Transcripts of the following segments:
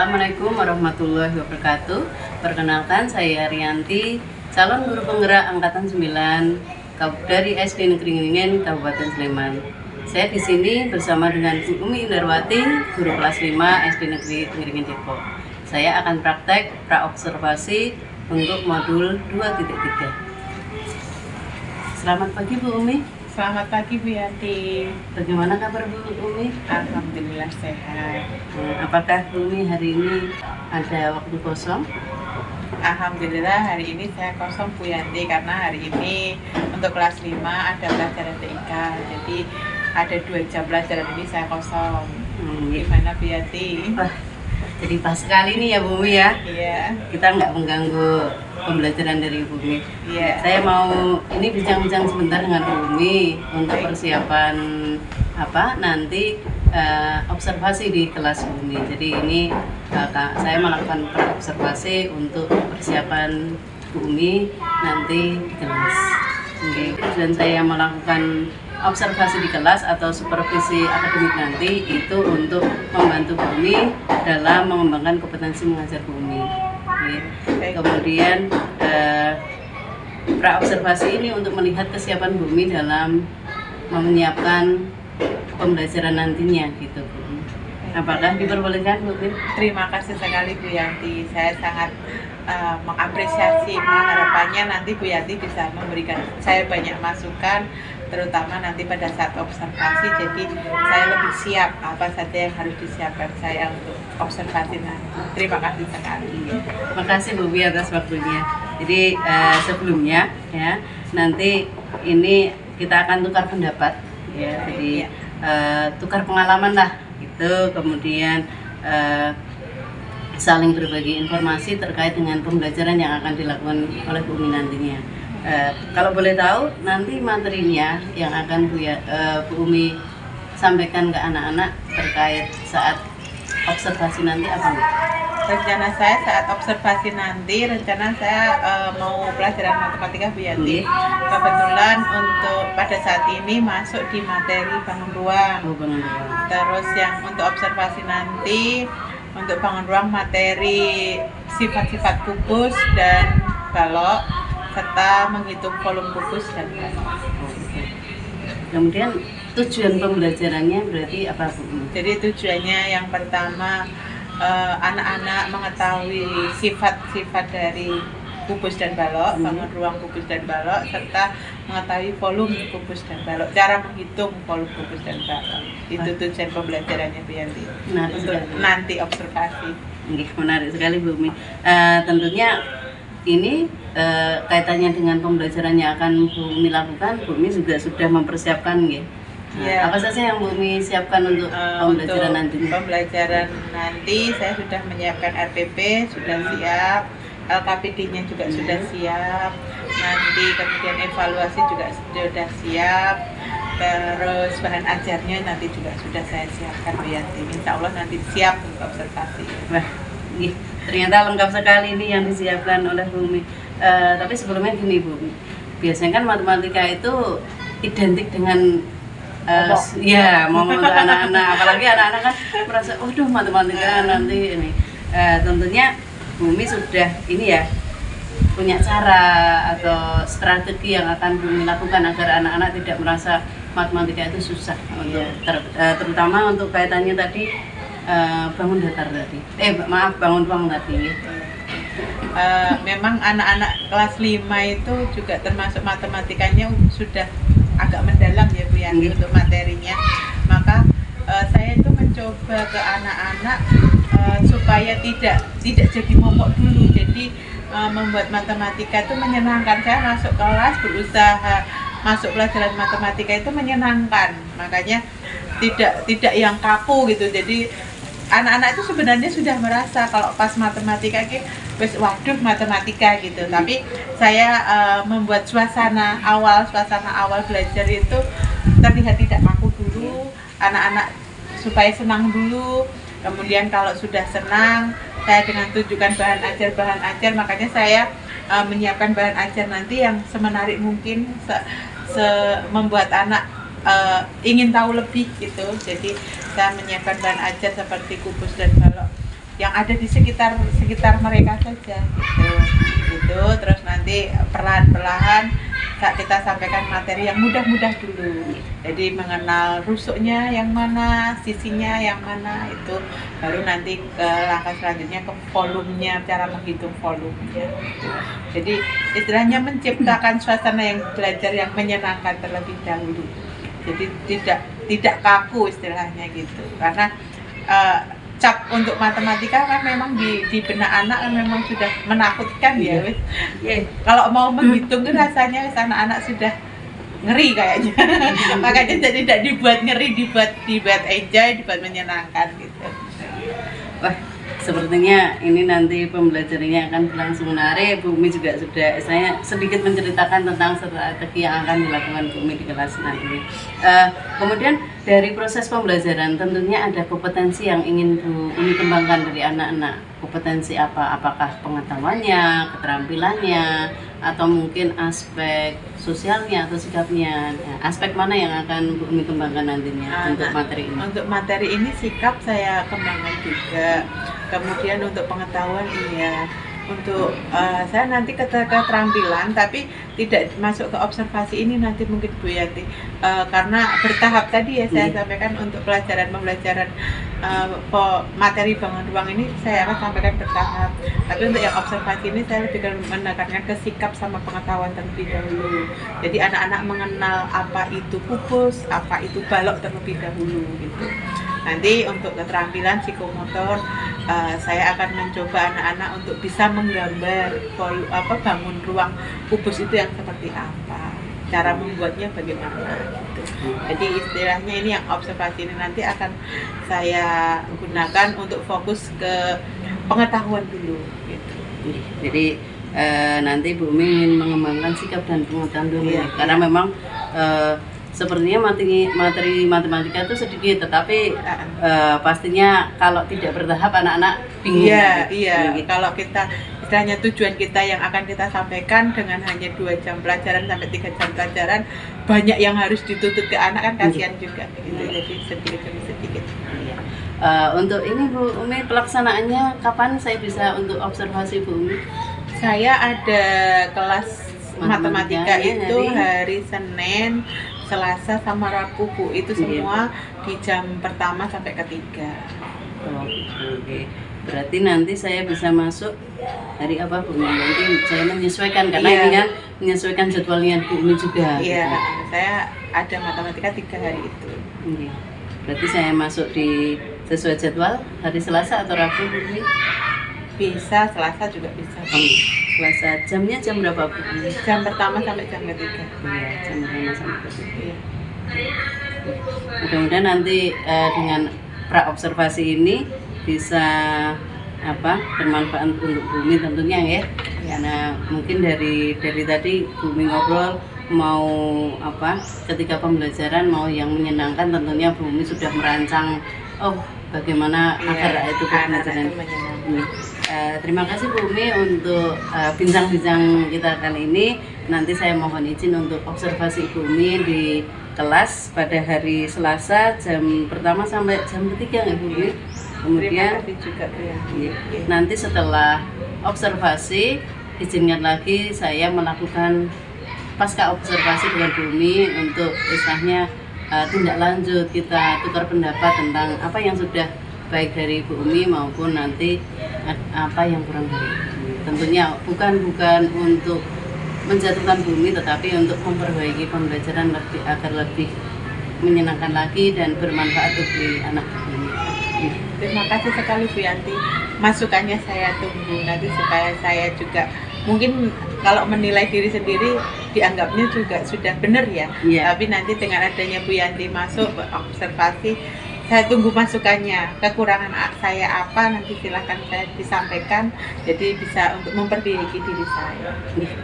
Assalamualaikum warahmatullahi wabarakatuh. Perkenalkan, saya Rianti, calon guru penggerak angkatan 9 dari SD Negeri Ngeringin, Kabupaten Sleman. Saya di sini bersama dengan Bu Umi Indarwati, guru kelas 5 SD Negeri Ngeringin Depok. Saya akan praktek praobservasi untuk modul 2.3. Selamat pagi Bu Umi. Selamat pagi Bu Yanti. Bagaimana kabar Bu Umi? Alhamdulillah sehat. Apakah Bu Umi hari ini ada waktu kosong? Alhamdulillah hari ini saya kosong Bu Yanti, karena hari ini untuk kelas 5 ada pelajaran TIK. Jadi ada 2 jam pelajaran ini saya kosong. Gimana Bu Yanti? Jadi pas sekali nih ya Bu Umi ya. Iya. Kita nggak mengganggu pembelajaran dari Bu Umi. Iya. Saya mau ini bincang-bincang sebentar dengan Bu Umi untuk persiapan nanti observasi di kelas Bu Umi. Jadi ini saya melakukan observasi untuk persiapan Bu Umi nanti di kelas. Dan saya melakukan observasi di kelas atau supervisi akademik nanti itu untuk membantu Bu Umi dalam mengembangkan kompetensi mengajar Bu Umi. Kemudian praobservasi ini untuk melihat kesiapan Bu Umi dalam menyiapkan pembelajaran nantinya gitu Bu. Apakah diperbolehkan Bu Umi? Terima kasih sekali Bu Yanti. Saya sangat mengapresiasi, harapannya nanti Bu Yanti bisa memberikan saya banyak masukan, terutama nanti pada saat observasi. Jadi saya lebih siap apa saja yang harus disiapkan saya untuk observasi nanti. Terima kasih sekali. Terima kasih Bu Umi atas waktunya. Jadi sebelumnya ya, nanti ini kita akan tukar pendapat ya. Jadi tukar pengalaman lah gitu. Kemudian saling berbagi informasi terkait dengan pembelajaran yang akan dilakukan oleh Bu Umi nantinya. Kalau boleh tahu, nanti materinya yang akan Bu Umi sampaikan ke anak-anak terkait saat observasi nanti apa Bu? Rencana saya saat observasi nanti, mau pelajaran matematika Bu Yanti. Kebetulan untuk pada saat ini masuk di materi bangun ruang. Bangun ruang. Terus yang untuk observasi nanti, untuk bangun ruang materi sifat-sifat kubus dan balok, serta menghitung volume kubus dan balok. Kemudian tujuan pembelajarannya berarti apa Bu? Jadi tujuannya yang pertama, anak-anak mengetahui sifat-sifat dari kubus dan balok, bangun ruang kubus dan balok, serta mengetahui volume kubus dan balok, cara menghitung volume kubus dan balok. Itu tujuan pembelajarannya Bu Yanti. Untuk nanti observasi. Menarik sekali Bu Umi. Tentunya ini kaitannya dengan pembelajaran yang akan Bu Umi lakukan, Bu Umi juga sudah mempersiapkan ya. Apa saja yang Bu Umi siapkan untuk pembelajaran nanti? Pembelajaran nanti saya sudah menyiapkan RPP, sudah siap. LKPD-nya juga sudah siap, nanti kemudian evaluasi juga sudah siap, terus bahan ajarnya nanti juga sudah saya siapkan Bu Yanti. Insya Allah nanti siap untuk observasi. Wah, ternyata lengkap sekali ini yang disiapkan oleh Bu Umi. Tapi sebelumnya gini Bu, biasanya kan matematika itu identik dengan mau untuk anak-anak, apalagi anak-anak kan merasa, matematika nanti ini. Tentunya Bu Umi sudah ini ya, punya cara atau strategi yang akan Bu Umi lakukan agar anak-anak tidak merasa matematika itu susah untuk terutama untuk kaitannya tadi bangun datar tadi. Bangun ruang tadi. Memang anak-anak kelas 5 itu juga termasuk matematikanya sudah agak mendalam ya Bu Yanti untuk materinya. Maka saya itu mencoba ke anak-anak supaya tidak jadi momok dulu. Jadi membuat matematika itu menyenangkan. Saya masuk kelas berusaha masuk pelajaran matematika itu menyenangkan. Makanya tidak yang kaku gitu. Jadi anak-anak itu sebenarnya sudah merasa kalau pas matematika waduh matematika gitu. Tapi saya membuat suasana awal belajar itu terlihat tidak kaku dulu, anak-anak supaya senang dulu. Kemudian kalau sudah senang, saya dengan tunjukkan bahan ajar, makanya saya menyiapkan bahan ajar nanti yang semenarik mungkin, membuat anak ingin tahu lebih gitu. Jadi saya menyiapkan bahan ajar seperti kubus dan balok yang ada di sekitar mereka saja gitu. Terus nanti perlahan-perlahan kita sampaikan materi yang mudah-mudah dulu. Jadi mengenal rusuknya yang mana, sisinya yang mana, itu baru nanti ke langkah selanjutnya ke volumenya, cara menghitung volumenya. Jadi istilahnya menciptakan suasana yang belajar yang menyenangkan terlebih dahulu. Jadi tidak kaku istilahnya gitu. Karena cap untuk matematika kan memang di benak anak kan memang sudah menakutkan ya. Kalau mau menghitung tuh rasanya anak-anak sudah ngeri kayaknya. Makanya jadi tidak dibuat ngeri, dibuat enjoy, dibuat menyenangkan gitu. Wah, sepertinya ini nanti pembelajarannya akan berlangsung menarik. Bu Umi juga sudah saya sedikit menceritakan tentang strategi yang akan dilakukan Bu Umi di kelas nanti. Kemudian dari proses pembelajaran tentunya ada kompetensi yang ingin Bu Umi kembangkan dari anak-anak. Kompetensi apa? Apakah pengetahuannya, keterampilannya, atau mungkin aspek sosialnya atau sikapnya? Nah, aspek mana yang akan Bu Umi kembangkan nantinya untuk materi ini? Untuk materi ini sikap saya kembangkan juga. Kemudian untuk pengetahuan iya. Untuk saya nanti keterampilan tapi tidak masuk ke observasi ini nanti mungkin Bu Yanti, karena bertahap tadi ya saya sampaikan untuk pembelajaran materi bangun ruang ini saya akan sampaikan bertahap. Tapi untuk yang observasi ini saya lebih menekankan ke sikap sama pengetahuan terlebih dahulu. Jadi anak-anak mengenal apa itu pupus, apa itu balok terlebih dahulu gitu. Nanti untuk keterampilan psikomotor saya akan mencoba anak-anak untuk bisa menggambar bangun ruang kubus itu yang seperti apa, cara membuatnya bagaimana gitu. Jadi istilahnya ini yang observasi ini nanti akan saya gunakan untuk fokus ke pengetahuan dulu gitu. Jadi nanti Bu Umi ingin mengembangkan sikap dan pengetahuan dulu ya. Karena memang sepertinya materi matematika itu sedikit, tetapi pastinya kalau tidak bertahap anak-anak bingung. Iya. Kalau kita istilahnya tujuan kita yang akan kita sampaikan dengan hanya 2 jam pelajaran sampai 3 jam pelajaran, banyak yang harus dituntut ke anak kan kasihan juga. Gitu. Jadi sedikit demi sedikit. Untuk ini Bu Umi pelaksanaannya kapan saya bisa untuk observasi Bu Umi? Saya ada kelas matematika itu hari Senin, Selasa sama Rabu Bu, itu semua di jam pertama sampai ketiga. Oke. Berarti nanti saya bisa masuk hari apa Bu Umi? Nanti saya menyesuaikan karena ini kan menyesuaikan jadwalnya Bu Umi juga. Iya, gitu. saya ada matematika 3 hari itu. Berarti saya masuk di sesuai jadwal hari Selasa atau Rabu Bu Umi? Bisa, Selasa juga bisa. Selasa jamnya jam berapa Bu? Jam pertama sampai jam ketiga. Iya, jam pertama sampai ketiga. Mudah-mudahan nanti dengan pra observasi ini bisa bermanfaat untuk Bumi tentunya ya. Karena mungkin dari tadi Bumi ngobrol mau ketika pembelajaran mau yang menyenangkan, tentunya Bumi sudah merancang bagaimana agar itu pembelajaran. Terima kasih Bu Umi untuk bincang-bincang kita kali ini. Nanti saya mohon izin untuk observasi Bu Umi di kelas pada hari Selasa jam pertama sampai jam ketiga nggak Bu Umi? Kemudian juga, nanti setelah observasi izinkan lagi saya melakukan pasca observasi dengan Bu Umi untuk istilahnya tindak lanjut, kita tukar pendapat tentang apa yang sudah baik dari Bu Umi maupun nanti apa yang kurang dari Bu Umi. Tentunya bukan untuk menjatuhkan Bu Umi, tetapi untuk memperbaiki pembelajaran agar lebih menyenangkan lagi dan bermanfaat bagi anak Bu Umi. Terima kasih sekali Bu Yanti. Masukannya saya tunggu nanti supaya saya juga mungkin kalau menilai diri sendiri dianggapnya juga sudah benar ya. Tapi nanti dengan adanya Bu Yanti masuk observasi, saya tunggu masukannya, kekurangan saya apa nanti silahkan saya disampaikan, jadi bisa untuk memperbaiki diri saya.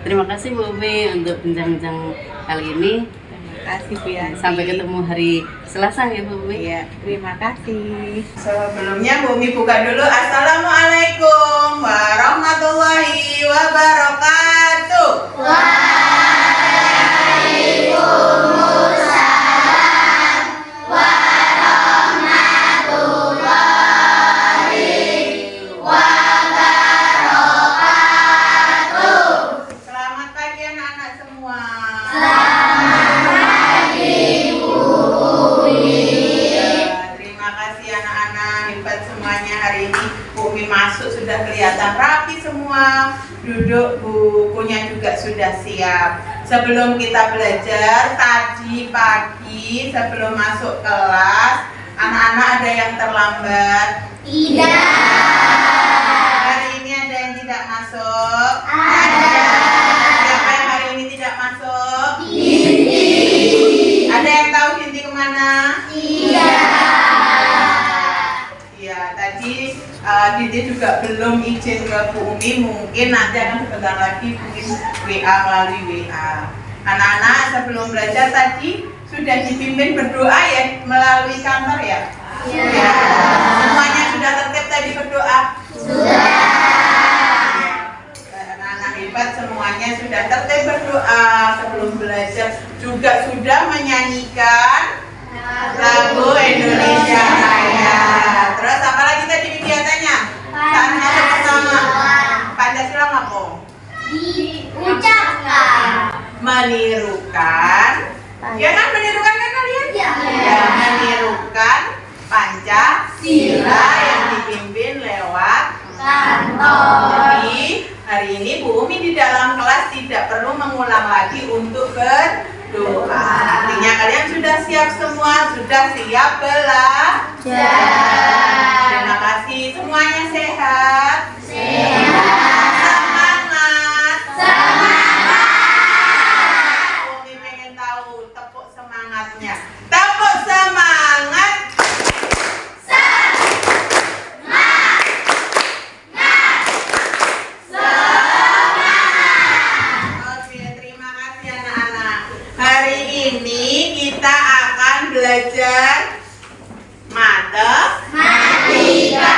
Terima kasih Bu Umi untuk bincang-bincang kali ini. Terima kasih Bu Yanti. Sampai ketemu hari Selasa ya Bu Umi. Iya, terima kasih. Sebelumnya Bu Umi buka dulu. Assalamualaikum warahmatullahi wabarakatuh. Waalaikumsalam warahmatullahi masuk sudah kelihatan rapi semua, duduk bukunya juga sudah siap. Sebelum kita belajar, tadi pagi sebelum masuk kelas, anak-anak ada yang terlambat? Tidak. Hari ini ada yang tidak masuk? Ada. Siapa yang hari ini tidak masuk? Dindi. Ada yang tahu Dindi kemana? Ya, tadi Didi juga belum izin ke Bu Umi, mungkin nanti akan sebentar lagi mungkin WA melalui WA. Anak-anak sebelum belajar tadi sudah dipimpin berdoa ya melalui kantor ya? Ya. Semuanya sudah tertib tadi berdoa? Anak-anak hebat semuanya sudah tertib berdoa sebelum belajar, juga sudah menyanyikan lagu Indonesia Raya. Terus apa lagi tadi kegiatannya? Saat masuk pertama Pancasila apa? Diucapkan. Menirukan. Ya kan, menirukan kan kalian? Ya. Ya, menirukan Pancasila yang dipimpin lewat Kantor. Jadi hari ini Bu Umi di dalam kelas tidak perlu mengulang lagi untuk berdoa. Artinya kalian sudah siap semua, sudah siap belajar. Terima kasih, semuanya sehat. Semangat. Bu Umi pengen tahu tepuk semangatnya. Tepuk semangat. Oke, terima kasih anak-anak. Hari ini kita akan belajar matematika.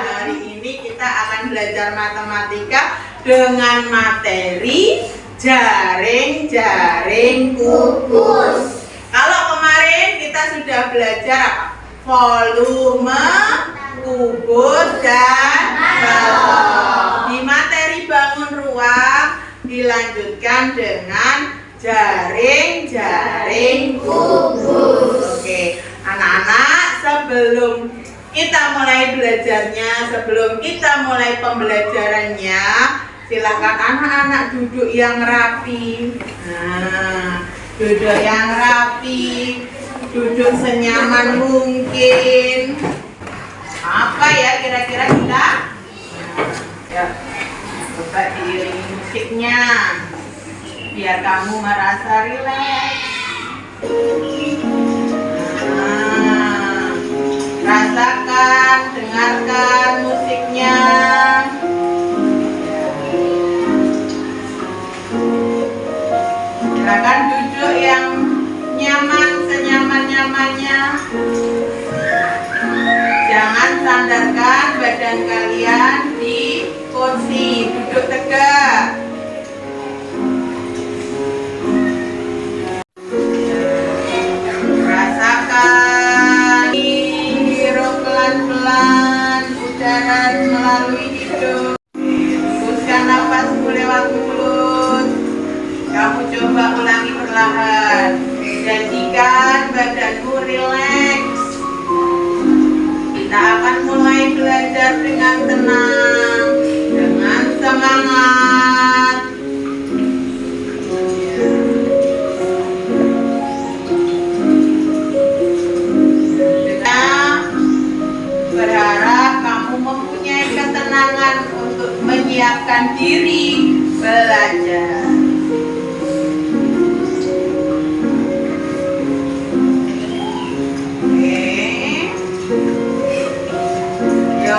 Hari ini kita akan belajar matematika dengan materi jaring-jaring kubus. Kalau kemarin kita sudah belajar apa? Volume, kubus, dan balok. Di materi bangun ruang dilanjutkan dengan jaring-jaring kubus. Oke, anak-anak, sebelum kita mulai belajarnya, sebelum kita mulai pembelajarannya, silakan anak-anak duduk yang rapi. Nah, duduk yang rapi, duduk senyaman mungkin. Apa ya kira-kira kita? Ya, coba diiringi musiknya biar kamu merasa rileks. Nah, rasakan, dengarkan musiknya. Silakan duduk yang nyaman, senyaman-nyamannya. Jangan sandarkan badan kalian di kursi, duduk tegak. Rasakan hirup pelan-pelan udara melalui hidung. Hembuskan nafasmu lewat mulut. Kamu coba ulangi perlahan. Jadikan badanmu rileks. Kita akan mulai belajar dengan tenang, dengan semangat. Kita berharap kamu mempunyai ketenangan untuk menyiapkan diri belajar.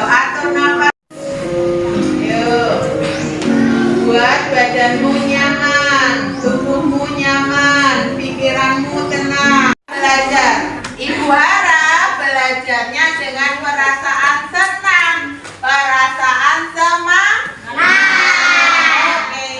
Atur nafas. Yuk, buat badanmu nyaman, tubuhmu nyaman, pikiranmu tenang. Belajar. Ibu harap belajarnya dengan perasaan senang, perasaan semangat. Oke,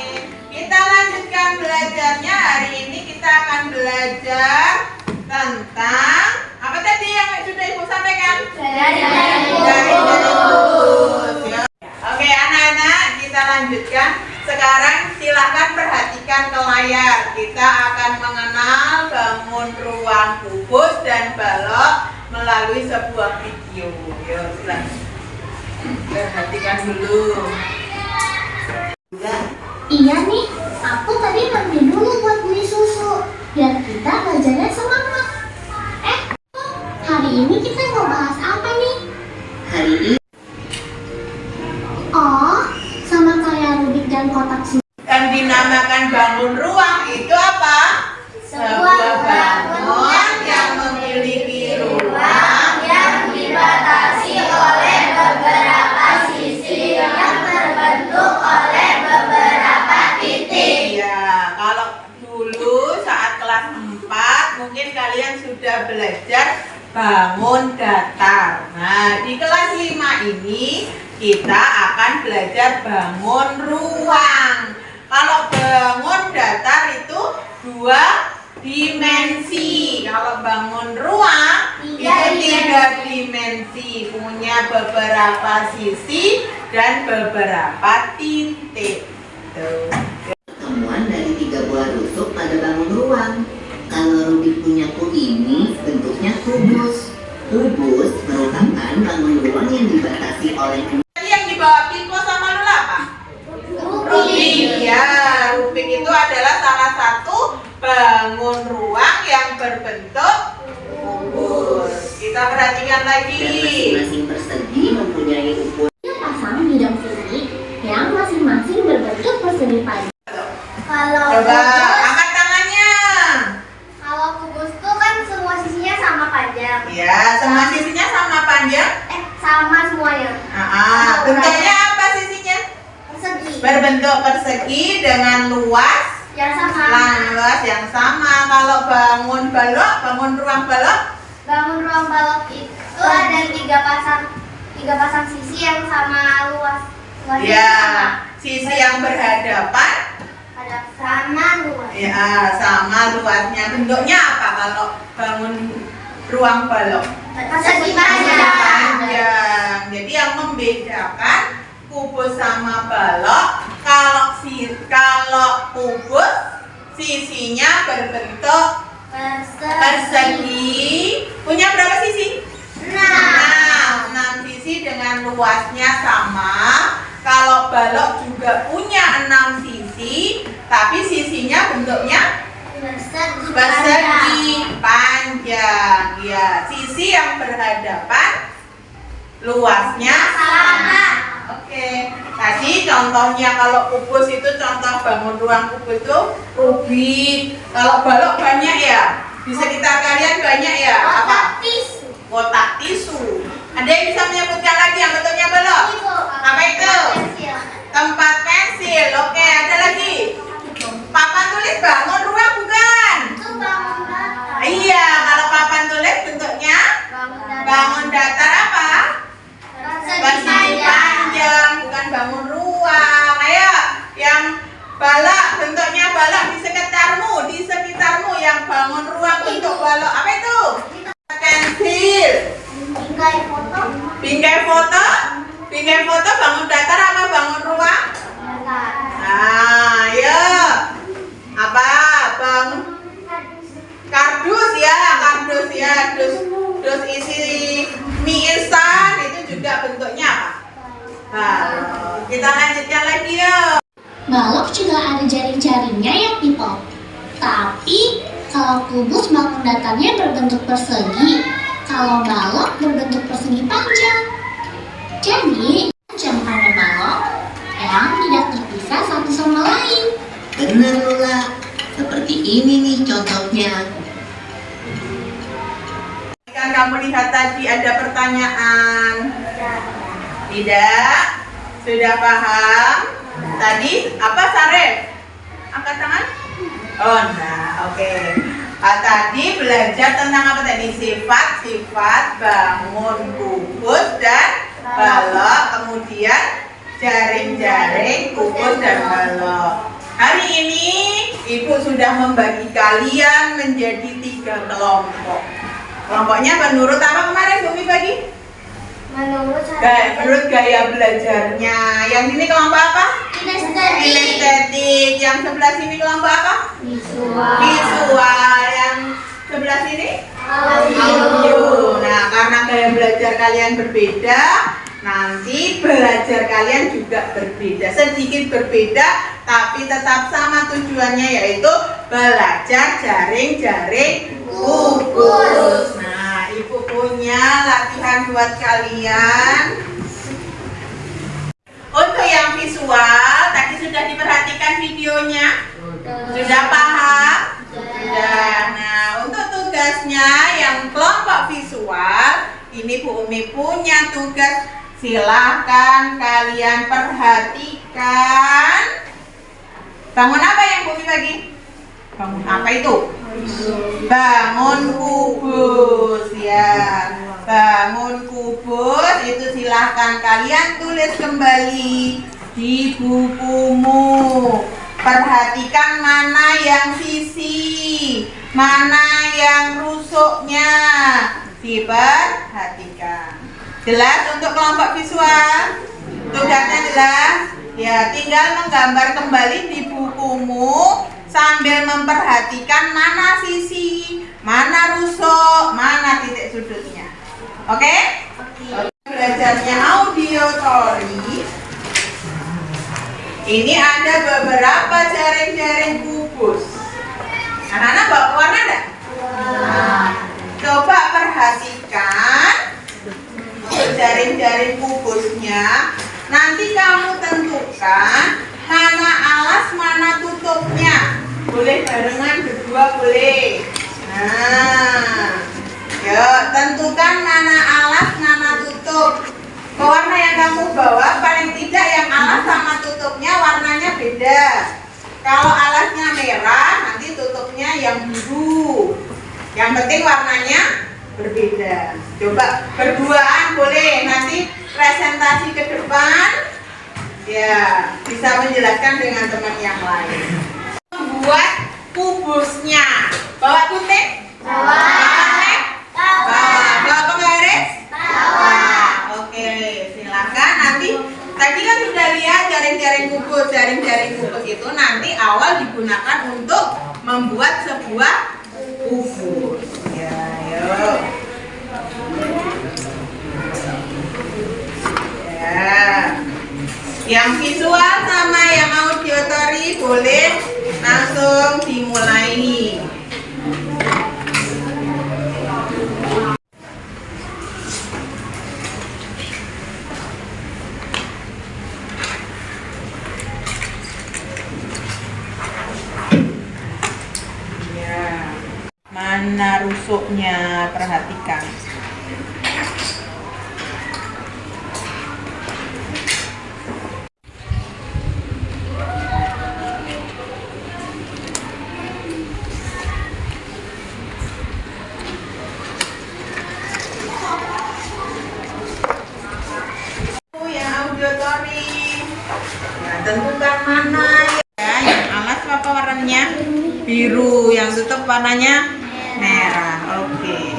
kita lanjutkan belajarnya. Hari ini kita akan belajar tentang apa tadi yang sudah Ibu sampaikan? Jaring-jaring kubus. Oke anak-anak, kita lanjutkan. Sekarang silakan perhatikan ke layar. Kita akan mengenal bangun ruang kubus dan balok melalui sebuah video. Yuk, silakan. Perhatikan. dulu. Iya nih, aku tadi pergi dulu buat beli susu biar kita belajarnya semangat. Hari ini kita mau bahas apa nih? Hari ini Oh, sama kayak Rubik dan kotak sendiri. Yang dinamakan bangun ruang itu apa? Sebuah bangunan yang memiliki ruang yang dibatasi oleh beberapa sisi yang terbentuk oleh beberapa titik. Ya, kalau dulu saat kelas 4 mungkin kalian sudah belajar bangun datar. Nah, di kelas 5 ini kita akan belajar bangun ruang. Kalau bangun datar itu 2 dimensi. Kalau bangun ruang itu 3 dimensi, punya beberapa sisi dan beberapa titik. Tuh. Pertemuan dari 3 buah rusuk pada bangun ruang. Kalau Rubik punya kub ini bentuknya kubus. Kubus merupakan bangun ruang yang dibatasi oleh Tadi yang dibawa Pipo sama Lula apa? Rubik. Ya, Rubik itu adalah salah satu bangun ruang yang berbentuk kubus. Kita perhatikan dan lagi. masing-masing persegi mempunyai ukuran. Kita pasang bidang fisik yang masing-masing berbentuk persegi panjang. Coba angkat tangannya. Kalau kubus tuh kan semua sisinya sama panjang. Ya, semua sisinya sama panjang. Sama semuanya. Bentuknya apa sisinya? Persegi. Berbentuk persegi dengan luas. Yang sama. Luas yang sama. Kalau bangun balok, bangun ruang balok. Bangun ruang balok itu ada tiga pasang sisi yang sama luas. Luasnya Ya, sama. sisi yang berhadapan. Ada sama luas. Ya, sama luasnya. Bentuknya apa kalau bangun ruang balok? Persegi Panjang. Jadi yang membedakan kubus sama balok, kalau kubus sisinya berbentuk persegi. Punya berapa sisi? 6 sisi dengan luasnya sama. Kalau balok juga punya 6 sisi, tapi sisinya bentuknya persegi panjang. Ya, sisi yang berhadapan luasnya sama. Oke. Tadi contohnya kalau kubus itu contoh bangun ruang kubus itu Rubik. Kalau balok banyak ya. Di sekitar kalian banyak ya. Apa? Kotak tisu. Ada yang bisa menyebutkan lagi yang bentuknya balok? Apa itu? Tempat pensil. Oke, ada lagi. Papan tulis bangun ruang bukan? Iya, kalau papan tulis bentuknya bangun datar apa? Persegi panjang, bukan bangun ruang. Ayo, yang balok bentuknya balok di sekitarmu yang bangun ruang bentuk balok apa itu? Pensil. Bingkai foto bangun datar apa bangun ruang? Nah, ayo. Apa? Bangun kardus ya, kardus isi mie instan itu juga bentuknya apa? Nah, kita lanjutkan lagi yuk. Balok juga ada jaring-jaringnya ya Pipo. Tapi kalau kubus bangun datarnya berbentuk persegi, kalau balok berbentuk persegi panjang. Jadi macam pada balok yang tidak terpisah satu sama lain. Benar Lula, seperti ini nih contohnya. Kan kamu lihat tadi ada pertanyaan? Tidak? Sudah paham? Tadi apa Saref? Angkat tangan? Oh, nah, oke. Tadi belajar tentang apa tadi? Sifat-sifat bangun kubus dan balok, kemudian jaring-jaring kubus dan balok. Hari ini Ibu sudah membagi kalian menjadi 3 kelompok. Kelompoknya menurut apa kemarin Bumi bagi? Menurut gaya belajarnya. Yang ini kelompok apa? Kinestetik. Yang sebelah sini kelompok apa? Visual. Yang sebelah sini? Audio. Nah, karena gaya belajar kalian berbeda, nanti belajar kalian juga berbeda, sedikit berbeda tapi tetap sama tujuannya, yaitu belajar jaring-jaring kubus. Nah, ibu punya latihan buat kalian. Untuk yang visual, tadi sudah diperhatikan videonya? Sudah paham? Sudah. Nah, untuk tugasnya yang kelompok visual, ini Bu Umi punya tugas. Silahkan kalian perhatikan. Bangun apa yang Bu Umi bagi? Bangun apa itu? Bangun kubus ya. Bangun kubus itu silahkan kalian tulis kembali di bukumu. Perhatikan mana yang sisi, mana yang rusuknya. Diperhatikan. Jelas untuk kelompok visual? Tugasnya jelas? Ya, tinggal menggambar kembali di bukumu sambil memperhatikan mana sisi, mana rusuk, mana titik sudutnya. Oke? Belajarnya audiotori. Ini ada beberapa jaring-jaring kubus. Anak-anak bawa warna enggak? Coba perhatikan untuk jaring-jaring kubusnya. Nanti kamu tentukan mana alas, mana tutupnya. Boleh barengan berdua boleh. Nah, yuk tentukan mana alas, mana tutup. Warna yang kamu bawa paling tidak yang alas sama tutupnya warnanya beda. Kalau alasnya merah, nanti tutupnya yang biru. Yang penting warnanya berbeda. Coba berduaan boleh, nanti presentasi ke depan ya bisa menjelaskan dengan teman yang lain. Membuat kubusnya. Bawa putih? Bawa penggaris? Oke, silakan. Nanti tadi kan sudah lihat jaring-jaring kubus. Jaring-jaring kubus itu nanti awal digunakan untuk membuat sebuah kubus. Ya, yuk. Ya. Yang visual sama yang auditory boleh langsung dimulai. Mana rusuknya, perhatikan. Yang auditory. Ya, tentukan mana ya, yang alas apa warnanya? Biru, yang tutup warnanya merah. Oke.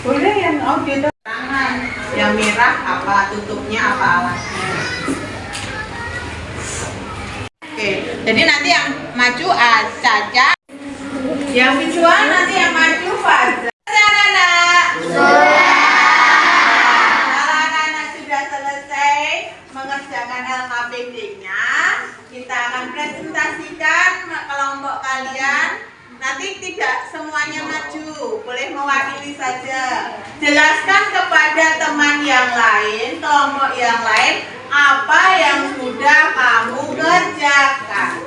Boleh yang audio tangan. Yang merah apa tutupnya, apa alasnya. Oke, jadi nanti yang maju Caca. Yang visual nanti yang maju Faza. Anak-anak. Kalau anak-anak sudah selesai mengerjakan LKPD-nya, kita akan presentasikan kelompok kalian. Nanti tidak semuanya maju, boleh mewakili saja. Jelaskan kepada teman yang lain, kelompok yang lain, apa yang sudah kamu kerjakan.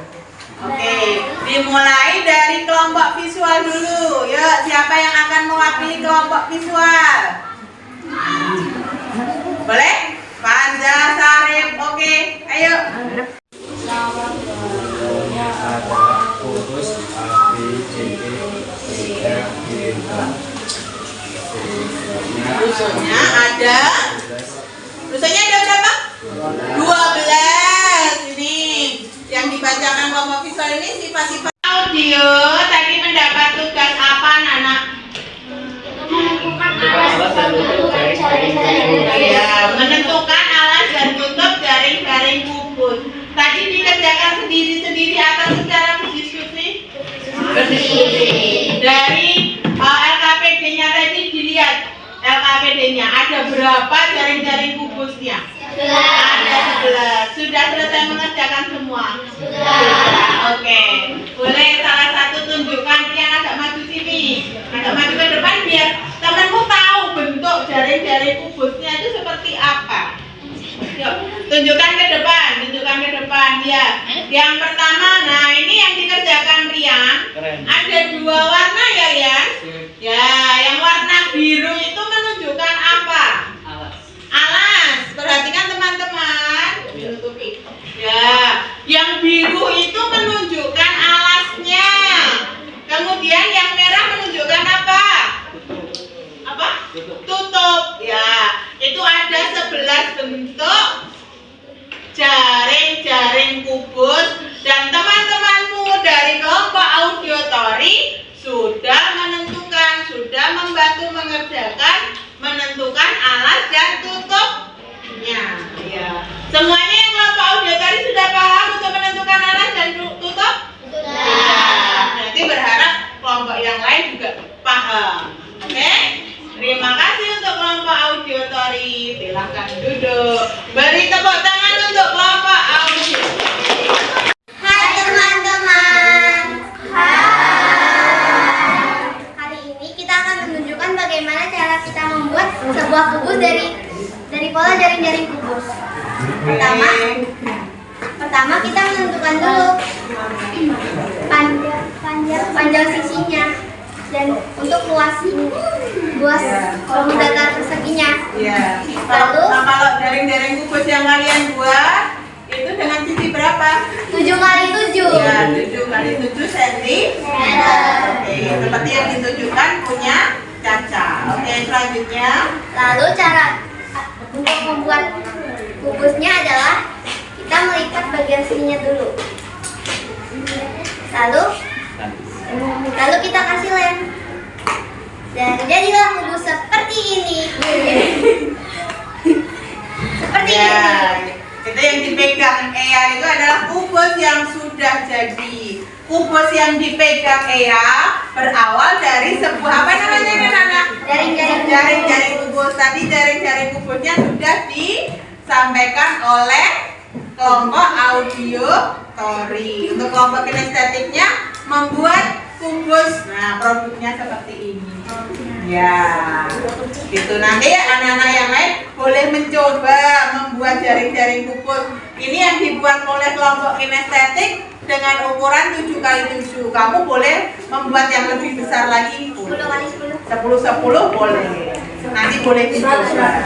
Oke, dimulai dari kelompok visual dulu. Yuk, siapa yang akan mewakili kelompok visual? Boleh? Fanja, Sarip, oke, ayo. menentukan alas dan tutup jaring-jaring kubus. Tadi dikerjakan sendiri-sendiri atau secara berdiskusi? Dari LKPD-nya tadi dilihat LKPD-nya ada berapa jaring-jaring kubusnya? Ada 11. Sudah selesai mengerjakan semua? Sudah. Oke. Boleh salah satu tunjukkan, yang agak maju sini, agak maju ke depan biar temanmu tahu bentuk jaring-jaring kubusnya itu seperti apa. Yuk, tunjukkan ke depan ya. Yang pertama, nah ini yang dikerjakan Rian. Ada 2 warna ya Rian? Ya, yang warna biru itu menunjukkan apa? Alas. Perhatikan teman-teman. Ya, yang biru itu menunjukkan alasnya. Kemudian yang merah menunjukkan apa? Apa? Tutup. Ya, itu ada 11 bentuk jaring-jaring kubus dan teman-temanmu dari kelompok audiotori sudah menentukan, sudah membantu mengerjakan, menentukan alas dan tutupnya. Ya. Semuanya yang kelompok audiotori sudah paham untuk menentukan alas dan tutup? Sudah. Nanti berharap kelompok yang lain juga paham. Oke? Terima kasih untuk kelompok audiotori. Silakan duduk. Beri tepuk tangan untuk kelompok audiotori. Hai teman-teman. Hai. Hari ini kita akan menunjukkan bagaimana cara kita membuat sebuah kubus dari pola jaring-jaring kubus. Pertama kita menentukan dulu panjang sisinya dan untuk luas datar perseginya. Ya. Lalu Kalau jaring-jaring kubus yang kalian buat itu dengan sisi berapa? 7 kali 7. Ya, 7 kali 7 cm. Oke, seperti yang ditunjukkan punya Caca. Oke, selanjutnya. Lalu cara untuk membuat kubusnya adalah kita melipat bagian sininya dulu. Lalu kita kasih lem. Dan jadilah kubus seperti ini. Seperti ini. Itu yang dipegang Ea itu adalah kubus yang sudah jadi. Kubus yang dipegang Ea berawal dari sebuah apa namanya anak-anak? Jaring-jaring kubus. Tadi jaring-jaring kubusnya sudah disampaikan oleh kelompok audiotori. Untuk kelompok kinestetiknya membuat kubus. Nah, produknya seperti ini. Ya, gitu. Nanti anak-anak yang lain boleh mencoba membuat jaring-jaring kubus. Ini yang dibuat oleh kelompok kinestetik dengan ukuran 7 kali 7. Kamu boleh membuat yang lebih besar lagi. 10 kali 10. 10 boleh. Nanti boleh dicoba.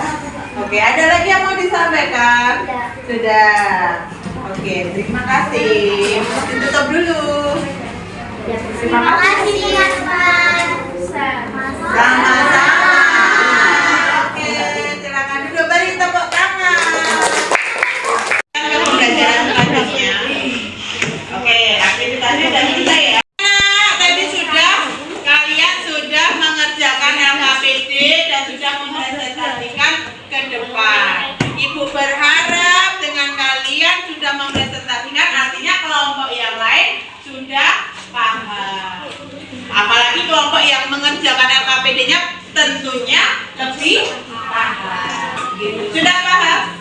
Oke, ada lagi yang mau disampaikan? Sudah. Oke, terima kasih. Ditutup dulu. Terima kasih teman-teman. Sama-sama. Oke, silakan duduk, beri tepuk tangan. Pembelajaran selanjutnya. Oke, aktivitasnya sudah selesai ya. Nah, tadi kalian sudah mengerjakan LKPD dan sudah mempresentasikan ke depan. Ibu berharap dengan kalian sudah mempresentasikan, artinya kelompok yang lain sudah paham. Apalagi kelompok yang mengerjakan LKPD-nya tentunya lebih paham. Gitu. Sudah paham?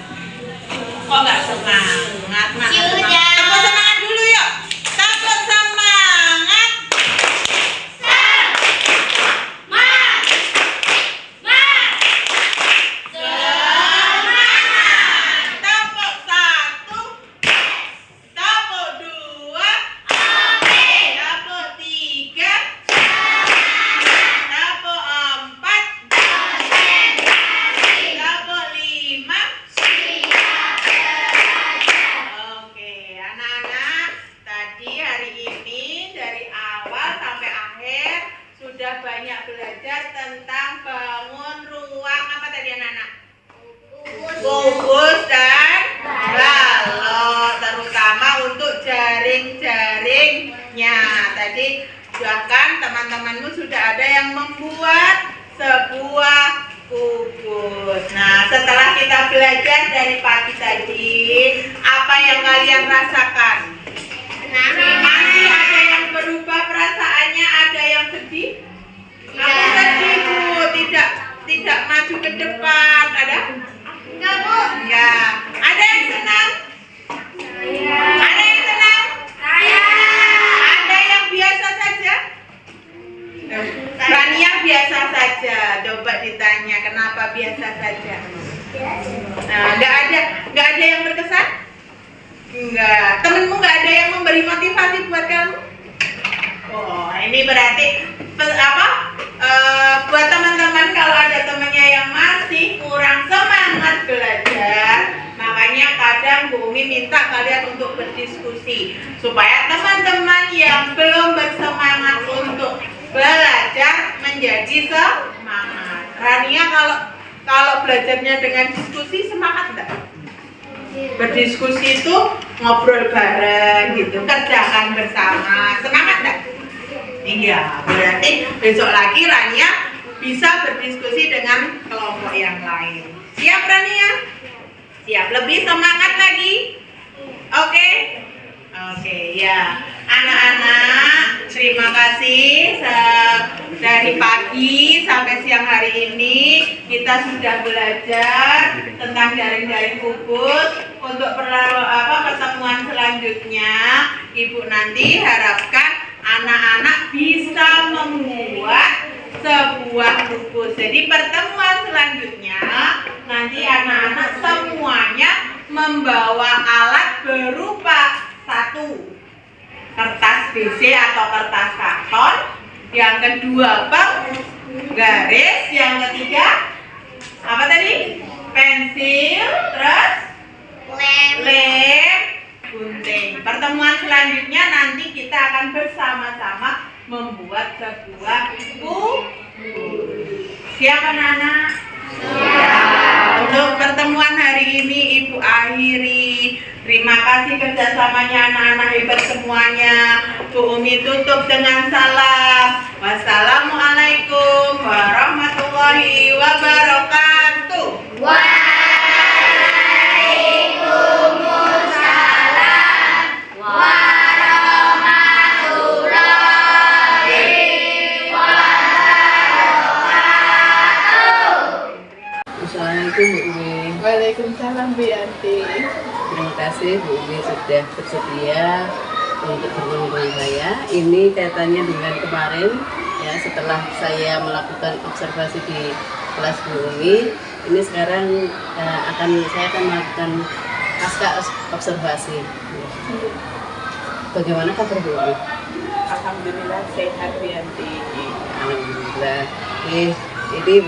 Kok nggak semangat? Sudah. Tepuk semangat dulu yuk. Tepuk semangat. Tepuk 1, tepuk 2, tepuk 3, tepuk 4, tepuk 5. Oke, anak-anak, tadi hari ini dari awal sampai akhir sudah banyak belajar tentang bangun ruang apa tadi anak-anak? Kubus dan balok, terutama untuk jaring-jaringnya. Tadi bahkan teman-temanmu sudah ada yang membuat sebuah kubus. Nah, setelah kita belajar dari pagi tadi, apa yang kalian rasakan? Masih ada yang berubah perasaannya, ada yang sedih? Aku sedih, Bu. Tidak maju ke depan. Ada? Enggak, Bu. Ya. Ada yang senang? Ada yang senang? Ada yang biasa saja? Rania biasa saja. Coba ditanya kenapa biasa saja. Nah, nggak ada yang berkesan? Enggak. Temenmu nggak ada yang memberi motivasi buat kamu? Oh, ini berarti buat teman-teman kalau ada temannya yang masih kurang semangat belajar, makanya kadang Bu Umi minta kalian untuk berdiskusi supaya teman-teman yang belum bersemangat untuk belajar menjadi semangat. Rania kalau belajarnya dengan diskusi semangat enggak? Berdiskusi itu ngobrol bareng gitu, kerjakan bersama, semangat enggak? Iya, berarti besok lagi Rania bisa berdiskusi dengan kelompok yang lain. Siap Rania? Siap, lebih semangat lagi? Oke? Oke, ya. Anak-anak, terima kasih dari pagi sampai siang hari ini kita sudah belajar tentang jaring-jaring kubus. Untuk pertemuan selanjutnya, Ibu nanti harapkan anak-anak bisa membuat sebuah kubus. Jadi pertemuan selanjutnya nanti anak-anak semuanya membawa alat berupa satu kertas BC atau kertas karton, yang kedua garis, yang ketiga apa tadi? Pensil, terus lem, gunting. Pertemuan selanjutnya nanti kita akan bersama-sama membuat sebuah kubus. Siap anak-anak? Untuk pertemuan hari ini Ibu akhiri. Terima kasih kerjasamanya anak-anak hebat semuanya. Bu Umi tutup dengan salam. Wassalamualaikum warahmatullahi wabarakatuh. Assalamualaikum Bu Umi. Waalaikumsalam Bu Yanti. Terima kasih Bu Umi sudah bersedia untuk bertemu dengan saya. Ini kaitannya dengan kemarin ya, setelah saya melakukan observasi di kelas Bu Umi. Ini sekarang saya akan melakukan pasca observasi. Bagaimana kabar Bu Umi? Alhamdulillah sehat Bu Yanti. Alhamdulillah. Ini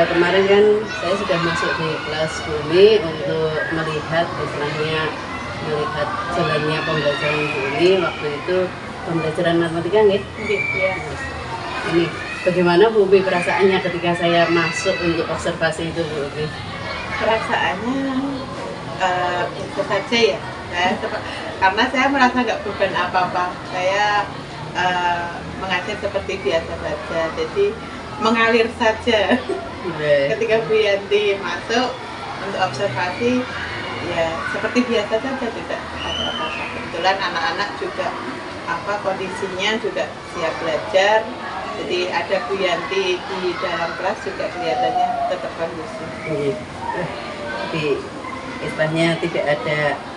kemarin kan saya sudah masuk di kelas Bu Umi untuk melihat jalannya pembelajaran Bu Umi. Waktu itu pembelajaran matematika nggih? Iya. Ini bagaimana Bu Umi perasaannya ketika saya masuk untuk observasi itu Bu Umi? Perasaannya biasa saja ya. Karena saya merasa nggak beban apa-apa. Saya mengajar seperti biasa saja. Jadi mengalir saja. Ketika Bu Yanti masuk untuk observasi, ya seperti biasa saja, tidak ada apa-apa. Kebetulan anak-anak juga kondisinya juga siap belajar. Jadi ada Bu Yanti di dalam kelas juga kelihatannya tetap kondusif. Jadi istilahnya tidak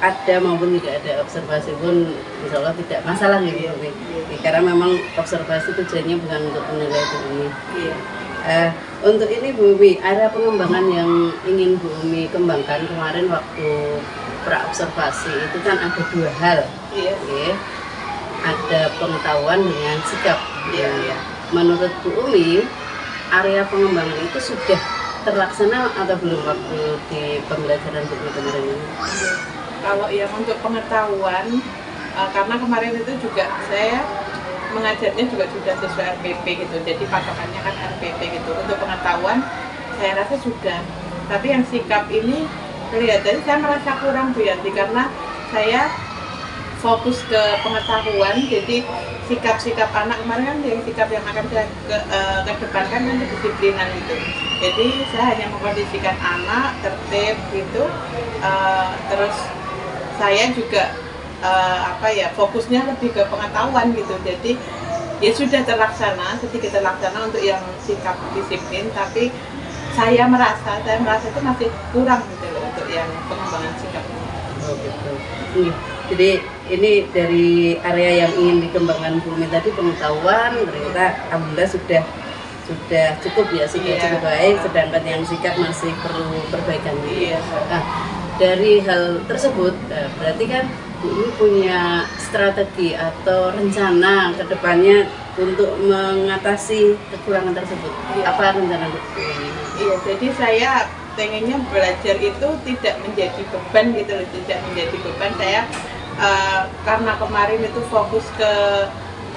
ada maupun tidak ada observasi pun insya Allah tidak masalah gitu Bu Umi. Karena memang observasi tujuannya bukan untuk menilai Bu Umi. Untuk ini Bu Umi, area pengembangan yang ingin Bu Umi kembangkan kemarin waktu pra-observasi itu kan ada dua hal. Ada pengetahuan dengan sikap. Menurut Bu Umi, area pengembangan itu sudah terlaksana atau belum waktu di pembelajaran Bu Umi kemarin ini? Kalau yang untuk pengetahuan, karena kemarin itu juga saya mengajarnya juga sudah sesuai RPP gitu, jadi patokannya kan RPP gitu. Untuk pengetahuan saya rasa sudah, tapi yang sikap ini kelihatannya saya merasa kurang Bu Yanti, karena saya fokus ke pengetahuan. Jadi sikap-sikap anak kemarin kan yang sikap yang akan saya kedepankan kan kedisiplinan gitu. Jadi saya hanya mengkondisikan anak tertib gitu. Terus saya juga fokusnya lebih ke pengetahuan gitu. Jadi ya sudah terlaksana, sedikit terlaksana untuk yang sikap disiplin, tapi saya merasa itu masih kurang gitu loh untuk yang pengembangan sikapnya. Oh gitu. Jadi ini dari area yang ingin dikembangkan Bu Umi tadi pengetahuan, ternyata alhamdulillah sudah cukup ya, sudah Iya. cukup baik, sedangkan yang sikap masih perlu perbaikan. Iya. Nah, dari hal tersebut berarti kan Bu Umi punya strategi atau rencana ke depannya untuk mengatasi kekurangan tersebut. Iya. Apa rencana Bu Umi? Iya, jadi saya pengennya belajar itu tidak menjadi beban gitu loh, tidak menjadi beban. Saya karena kemarin itu fokus ke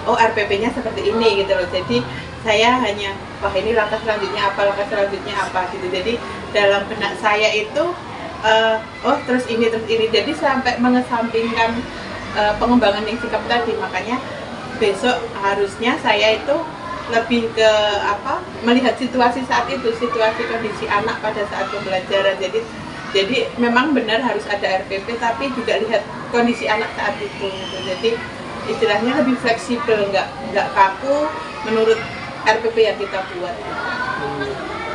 RPP-nya seperti ini gitu loh. Jadi saya hanya ini langkah selanjutnya apa gitu. Jadi dalam benak saya itu terus ini. Jadi sampai mengesampingkan pengembangan yang sikap tadi. Makanya besok harusnya saya itu lebih ke melihat situasi saat itu, situasi kondisi anak pada saat pembelajaran. Jadi memang benar harus ada RPP, tapi juga lihat kondisi anak saat itu gitu. Jadi istilahnya lebih fleksibel, nggak kaku menurut RPP yang kita buat.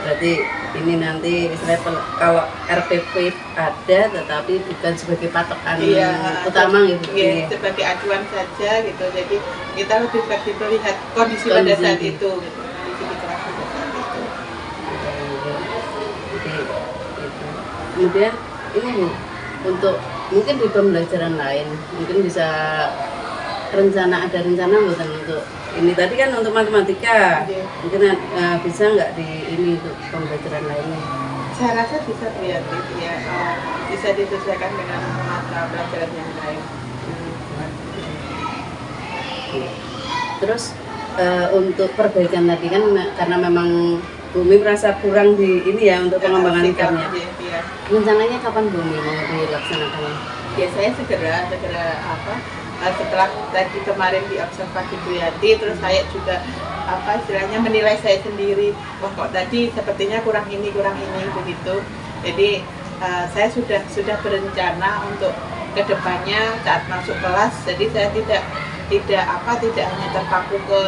Berarti ini nanti misalnya kalau RPP ada tetapi bukan sebagai patokan utama gitu. Iya, sebagai acuan saja gitu. Jadi kita lebih fleksibel lihat kondisi pada saat itu gitu. Kondisi di kelas pada saat itu. Jadi, gitu. Kemudian ini Bu, untuk mungkin di pembelajaran lain mungkin bisa ada rencana untuk ini tadi kan untuk matematika, mungkin bisa nggak di ini untuk pembelajaran lainnya? Saya rasa bisa ya, bisa disesuaikan dengan mata pelajaran yang lain. Terus untuk perbaikan tadi kan karena memang Bu Umi merasa kurang di ini ya untuk pengembangan sikapnya. Iya. Rencananya kapan Bu Umi mau dilaksanakannya? Ya saya segera setelah tadi kemarin di observasi Bu Yati, terus saya juga istilahnya menilai saya sendiri, wah kok tadi sepertinya kurang ini begitu. Jadi saya sudah berencana untuk kedepannya saat masuk kelas. Jadi saya tidak hanya terpaku ke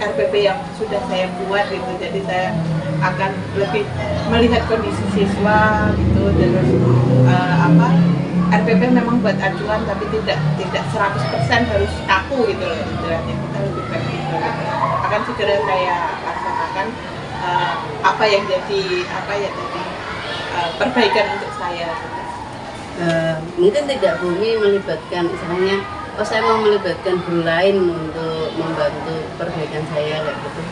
RPP yang sudah saya buat gitu. Jadi saya akan lebih melihat kondisi siswa gitu. Terus RPP memang buat acuan, tapi tidak 100% harus kaku gitu loh istilahnya. Kita lebih fleksibel gitu. Akan segera saya laksanakan apa yang jadi perbaikan untuk saya gitu. Mungkin tidak Bu Umi melibatkan istilahnya, saya mau melibatkan guru lain untuk membantu perbaikan saya kayak gitu.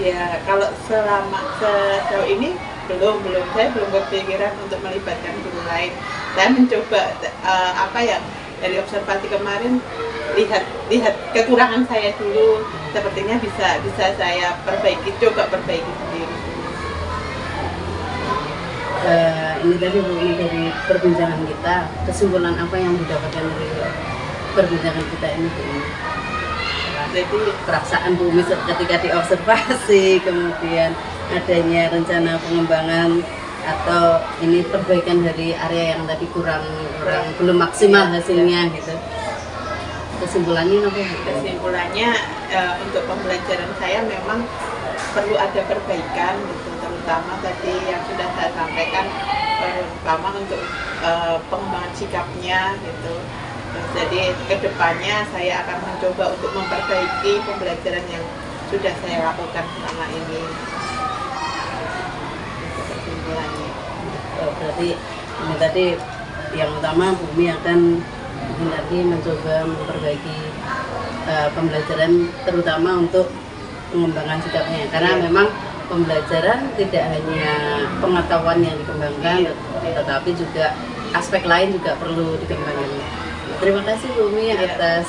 Ya kalau sejauh ini saya belum berpikiran untuk melibatkan guru lain. Saya mencoba dari observasi kemarin lihat kekurangan saya dulu, sepertinya bisa saya coba perbaiki sendiri. Ini tadi Bu Umi dari perbincangan kita, kesimpulan apa yang didapatkan dari perbincangan kita ini Bu Umi? Jadi perasaan Bu Umi ketika diobservasi, kemudian adanya rencana pengembangan atau ini perbaikan dari area yang tadi kurang belum maksimal hasilnya gitu. Kesimpulannya apa? Kesimpulannya untuk pembelajaran saya memang perlu ada perbaikan gitu, terutama tadi yang sudah saya sampaikan, terutama untuk pengembangan sikapnya gitu. Jadi kedepannya saya akan mencoba untuk memperbaiki pembelajaran yang sudah saya lakukan selama ini. Itu kesimpulannya. Berarti ini tadi yang utama Bu Umi akan lagi mencoba memperbaiki pembelajaran terutama untuk pengembangan sikapnya, karena memang pembelajaran tidak hanya pengetahuan yang dikembangkan, tetapi juga aspek lain juga perlu dikembangkan. Terima kasih Bu Umi atas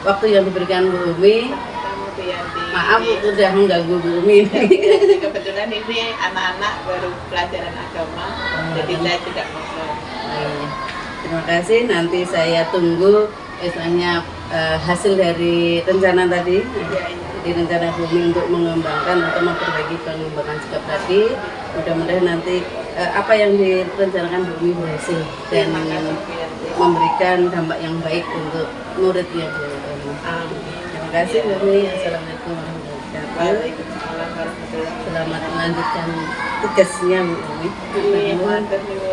waktu yang diberikan Bu Umi. Maaf sudah mengganggu Bu Umi. Kebetulan ini anak-anak baru pelajaran agama, jadi saya tidak masalah. Terima kasih. Nanti saya tunggu istilahnya hasil dari rencana tadi. Jadi rencana Bumi untuk mengembangkan atau memperbaiki pengembangan sikap tadi. Mudah-mudahan nanti apa yang direncanakan Bumi berhasil dan memberikan dampak yang baik untuk muridnya Bu. Terima kasih Bumi. Assalamualaikum warahmatullahi wabarakatuh. Selamat melanjutkan tugasnya Bu Bumi.